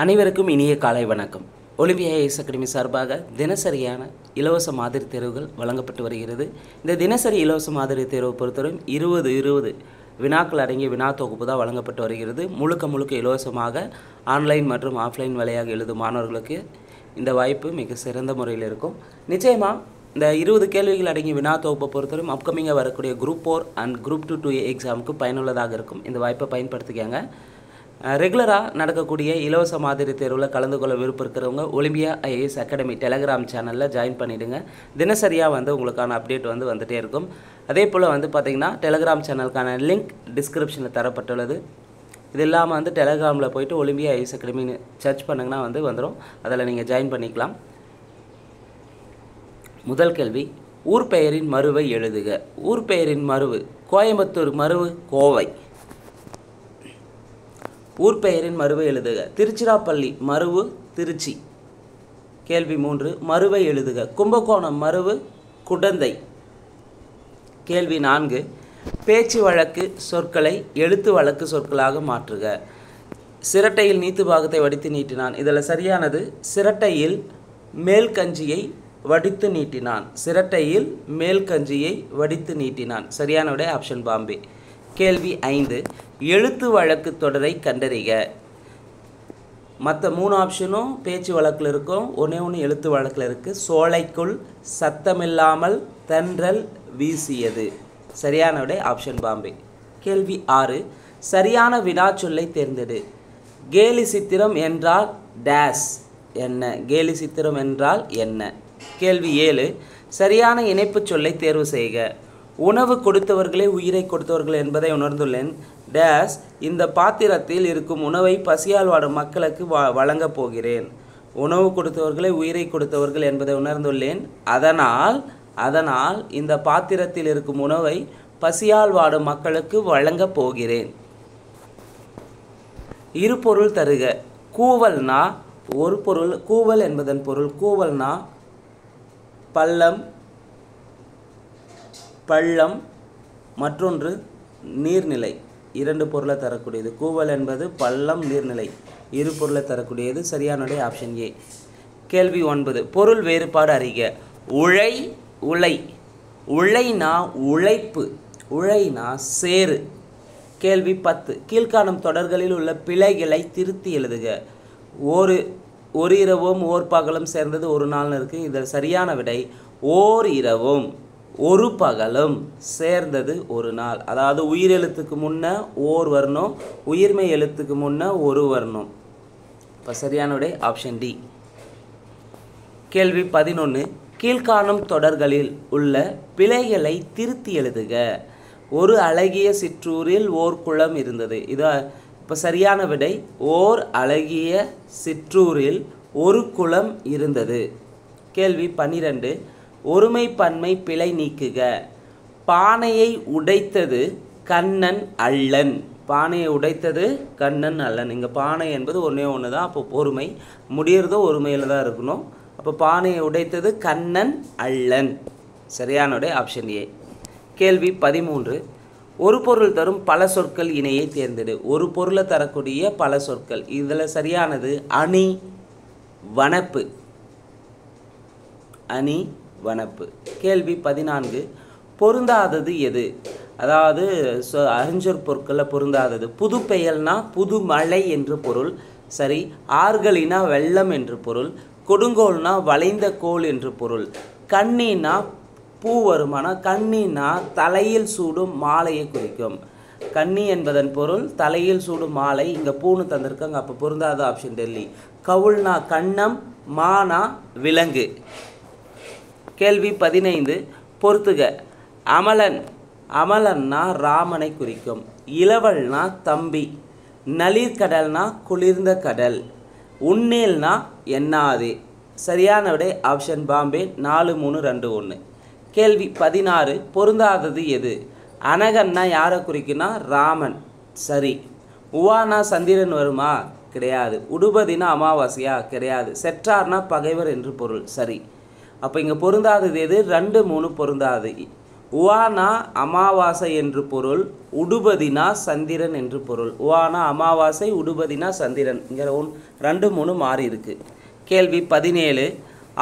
அனைவருக்கும் இனிய காலை வணக்கம். ஒலிம்பியா ஐஏஎஸ் அகாடமி சார்பாக தினசரியான இலவச மாதிரி தேர்வுகள் வழங்கப்பட்டு வருகிறது. இந்த தினசரி இலவச மாதிரி தேர்வு பொறுத்தவரையும் 20 வினாக்கள் அடங்கிய வினா தொகுப்பு தான் வழங்கப்பட்டு வருகிறது. முழுக்க இலவசமாக ஆன்லைன் மற்றும் ஆஃப்லைன் வழியாக எழுதும் மாணவர்களுக்கு இந்த வாய்ப்பு மிக சிறந்த முறையில் இருக்கும். நிச்சயமாக இந்த 20 கேள்விகள் அடங்கிய வினா தொகுப்பை பொறுத்தவரையும் அப்கமிங்காக வரக்கூடிய குரூப் 4 அண்ட் குரூப் 2 எக்ஸாமுக்கு பயனுள்ளதாக இருக்கும். இந்த வாய்ப்பை பயன்படுத்திக்கங்க. ரெகுலராக நடக்கக்கூடிய இலவச மாதிரி தேர்வில் கலந்து கொள்ள விருப்பம் இருக்கிறவங்க ஒலிம்பியா ஐஏஎஸ் அகாடமி டெலகிராம் சேனலில் ஜாயின் பண்ணிவிடுங்க. தினசரியாக உங்களுக்கான அப்டேட் வந்துகிட்டே இருக்கும். அதே போல் பார்த்திங்கன்னா டெலகிராம் சேனலுக்கான லிங்க் டிஸ்கிரிப்ஷனில் தரப்பட்டுள்ளது. இது இல்லாமல் டெலகிராமில் போய்ட்டு ஒலிம்பியா ஐஏஎஸ் அகாடமின்னு சர்ச் பண்ணிங்கன்னா வந்துடும். அதில் நீங்கள் ஜாயின் பண்ணிக்கலாம். முதல் கேள்வி, ஊர் பெயரின் மருவை எழுதுக. ஊர் பெயரின் மருவு கோயம்புத்தூர், மருவு கோவை. ஊர் பெயரின் மருவை எழுதுக. திருச்சிராப்பள்ளி, மருவு திருச்சி. கேள்வி 3, மருவை எழுதுக. கும்பகோணம், மருவு குடந்தை. கேள்வி 4, பேச்சு வழக்கு சொற்களை எழுத்து வழக்கு சொற்களாக மாற்றுக. சிரட்டையில் நீத்து பாகத்தை வடித்து நீட்டினான். இதில் சரியானது சிரட்டையில் மேல் கஞ்சியை வடித்து நீட்டினான். சிரட்டையில் மேல் கஞ்சியை வடித்து நீட்டினான். சரியான விடை ஆப்ஷன் பாம்பே. கேள்வி 5, எழுத்து வழக்கு தொடரை கண்டறிக. மற்ற 3 ஆப்ஷனும் பேச்சு வழக்கில் இருக்கும், ஒன்று எழுத்து வழக்கில் இருக்குது. சோலைக்குள் சத்தமில்லாமல் தென்றல் வீசியது. சரியான விடை ஆப்ஷன் பாம்பே. கேள்வி 6, சரியான வினாச்சொல்லை தேர்ந்தெடு. கேலி சித்திரம் என்றால் டேஸ் என்ன? கேலி சித்திரம் என்றால் என்ன? கேள்வி 7, சரியான இணைப்பு சொல்லை தேர்வு செய்க. உணவு கொடுத்தவர்களே உயிரை கொடுத்தவர்கள் என்பதை உணர்ந்துள்ளேன். டேஸ் இந்த பாத்திரத்தில் இருக்கும் உணவை பசியால் வாடும் மக்களுக்கு வழங்கப் போகிறேன். உணவு கொடுத்தவர்களே உயிரை கொடுத்தவர்கள் என்பதை உணர்ந்துள்ளேன். அதனால் இந்த பாத்திரத்தில் இருக்கும் உணவை பசியால் வாடும் மக்களுக்கு வழங்கப் போகிறேன். இரு பொருள் தருக. கூவல்னா ஒரு பொருள், கூவல் என்பதன் பொருள் கூவல்னா பள்ளம், மற்றொன்று நீர்நிலை. 2 பொருளை தரக்கூடியது. கூவல் என்பது பள்ளம், நீர்நிலை, இரு பொருளை தரக்கூடியது. சரியானது ஆப்ஷன் ஏ. கேள்வி 9, பொருள் வேறுபாடு அறிக. உழை, உழை. உழைனா உழைப்பு, உழைனா சேறு. கேள்வி 10, கீழ்காணும் தொடர்களில் உள்ள பிழைகளை திருத்தி எழுதுக. ஒரு இரவும் ஓர் பகலும் சேர்ந்தது ஒரு நாள்னு இருக்குது. இதில் சரியான விடை ஓர் இரவும் ஒரு பகலும் சேர்ந்தது ஒரு நாள். அதாவது உயிர் எழுத்துக்கு முன்ன ஓர் வரணும், உயிர்மை எழுத்துக்கு முன்ன ஒரு வரணும். இப்போ சரியான விடை ஆப்ஷன் டி. கேள்வி 11, கீழ்காணும் தொடர்களில் உள்ள பிழைகளை திருத்தி எழுதுக. ஒரு அழகிய சிற்றூரில் ஓர் குளம் இருந்தது. இப்போ சரியான விடை ஓர் அழகிய சிற்றூரில் ஒரு குளம் இருந்தது. கேள்வி 12, ஒருமை பன்மை பிழை நீக்குக. பானையை உடைத்தது கண்ணன் அல்லன். பானையை உடைத்தது கண்ணன் அல்லன். இங்கே பானை என்பது ஒன்று தான். அப்போ ஒருமை முடியறதோ ஒருமையில் தான் இருக்கணும். அப்போ பானையை உடைத்தது கண்ணன் அல்லன். சரியானோட ஆப்ஷன் ஏ. கேள்வி 13, ஒரு பொருள் தரும் பல சொற்கள் இணையை தேர்ந்தெடு. ஒரு பொருளை தரக்கூடிய பல சொற்கள். இதில் சரியானது அணி, வனப்பு. அணி, வனப்பு. கேள்வி 14, பொருந்தாதது எது? அதாவது அறிஞர் பொருட்களில் பொருந்தாதது. புது பெயல்னா புது மழை என்று பொருள். சரி. ஆறுகளினா வெள்ளம் என்று பொருள். கொடுங்கோல்னா வளைந்த கோல் என்று பொருள். கண்ணினா பூ வருமானா கண்ணினா தலையில் சூடும் மாலையை குறிக்கும். கண்ணி என்பதன் பொருள் தலையில் சூடும் மாலை. இங்கே பூன்னு தந்திருக்காங்க. அப்போ பொருந்தாத ஆப்ஷன் டெல்லி. கவுள்னா கண்ணம், மானா விலங்கு. கேள்வி 15, பொறுத்துக. அமலன், அமலன்னா ராமனை குறிக்கும். இளவல்னா தம்பி. நளிர்கடல்னா குளிர்ந்த கடல். உன்னேல்னா என்னாதே. சரியான விடை ஆப்ஷன் பாம்பே. 4, 3, 2, 1. கேள்வி 16, பொருந்தாதது எது? அனகன்னா யாரை குறிக்குன்னா ராமன். சரி. உவானா சந்திரன் வருமா? கிடையாது. உடுபதினா அமாவாசையா? கிடையாது. செற்றார்னா பகைவர் என்று பொருள். சரி. அப்போ இங்கே பொருந்தாதது எது? 2, 3 பொருந்தாது. உவானா அமாவாசை என்று பொருள், உடுபதினா சந்திரன் என்று பொருள். உவானா அமாவாசை, உடுபதினா சந்திரன். இங்கே 2 3 மாறி இருக்கு. கேள்வி 17.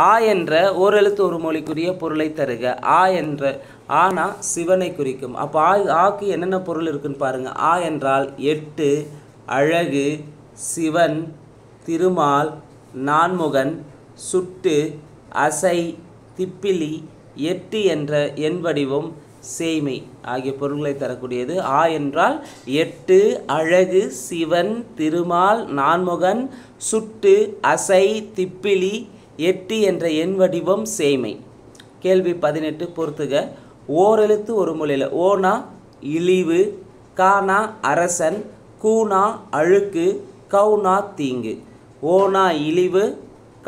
ஆ என்ற ஓரெழுத்து ஒரு மொழிக்குரிய பொருளை தருக. ஆ என்ற ஆனா சிவனை குறிக்கும். அப்போ ஆக்கு என்னென்ன பொருள் இருக்குன்னு பாருங்க. ஆ என்றால் 8, அழகு, சிவன், திருமால், நான்முகன், சுட்டு, அசை, திப்பிலி, 8 என்ற எண் வடிவம், சேய்மை ஆகிய பொருள்களை தரக்கூடியது. ஆ என்றால் 8, அழகு, சிவன், திருமால், நான்முகன், சுட்டு, அசை, திப்பிலி, 8 என்ற எண் வடிவம், சேய்மை. கேள்வி 18 பொறுத்துக. ஓரெழுத்து ஒரு மொழியில் ஓனா இழிவு, கானா அரசன், கூனா அழுக்கு, கவுனா தீங்கு. ஓனா இழிவு,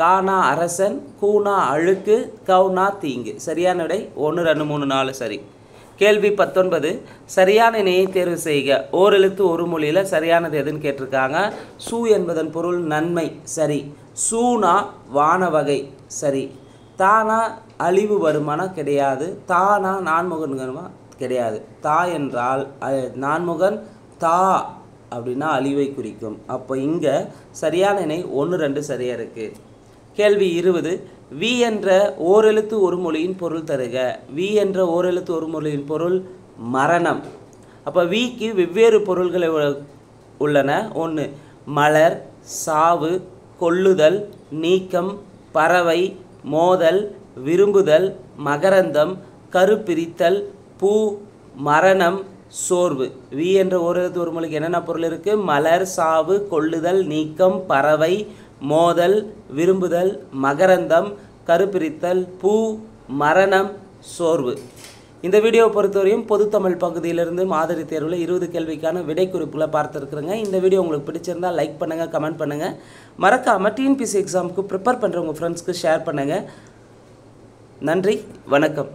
கானா அரசன், கூனா அழுக்கு, கவுனா தீங்கு. சரியான விடை 1 2 3 4 சரி. கேள்வி 19. சரியான இணையை தேர்வு செய்க. ஓரெழுத்து ஒரு மொழியில் சரியானது எதுன்னு கேட்டிருக்காங்க. சூ என்பதன் பொருள் நன்மை, சரி. சூனா வான வகை, சரி. தானா அழிவு வருமானா கிடையாது. தானா நான்முகன் கிடையாது. தா என்றால் நான்முகன், தா அப்படின்னா அழிவை குறிக்கும். அப்போ இங்கே சரியான இணை 1 2 சரியாக இருக்குது. கேள்வி 20. வி என்ற ஓரெழுத்து ஒரு மொழியின் பொருள் தருக. வி என்ற ஓரெழுத்து ஒரு மொழியின் பொருள் மரணம். அப்போ விக்கு வெவ்வேறு பொருள்கள் உள்ளன. 1 மலர், சாவு, கொல்லுதல், நீக்கம், பறவை, மோதல், விரும்புதல், மகரந்தம், கருப்பிரித்தல், பூ, மரணம், சோர்வு. வி என்ற ஓரெழுத்து ஒரு மொழிக்கு என்னென்ன பொருள் இருக்குது? மலர், சாவு, கொல்லுதல், நீக்கம், பறவை, மோதல், விரும்புதல், மகரந்தம், கருப்பிரித்தல், பூ, மரணம், சோர்வு. இந்த வீடியோவை பொறுத்தவரையும் பொதுத்தமிழ் பகுதியிலிருந்து மாதிரி தேர்வில் 20 கேள்விக்கான விடை குறிப்புகளை பார்த்துருக்குறேங்க. இந்த வீடியோ உங்களுக்கு பிடிச்சிருந்தால் லைக் பண்ணுங்கள், கமெண்ட் பண்ணுங்கள். மறக்காமல் டிஎன்பிஎஸ்சி எக்ஸாமுக்கு ப்ரிப்பேர் பண்ணுற உங்கள் ஃப்ரெண்ட்ஸ்க்கு ஷேர் பண்ணுங்கள். நன்றி, வணக்கம்.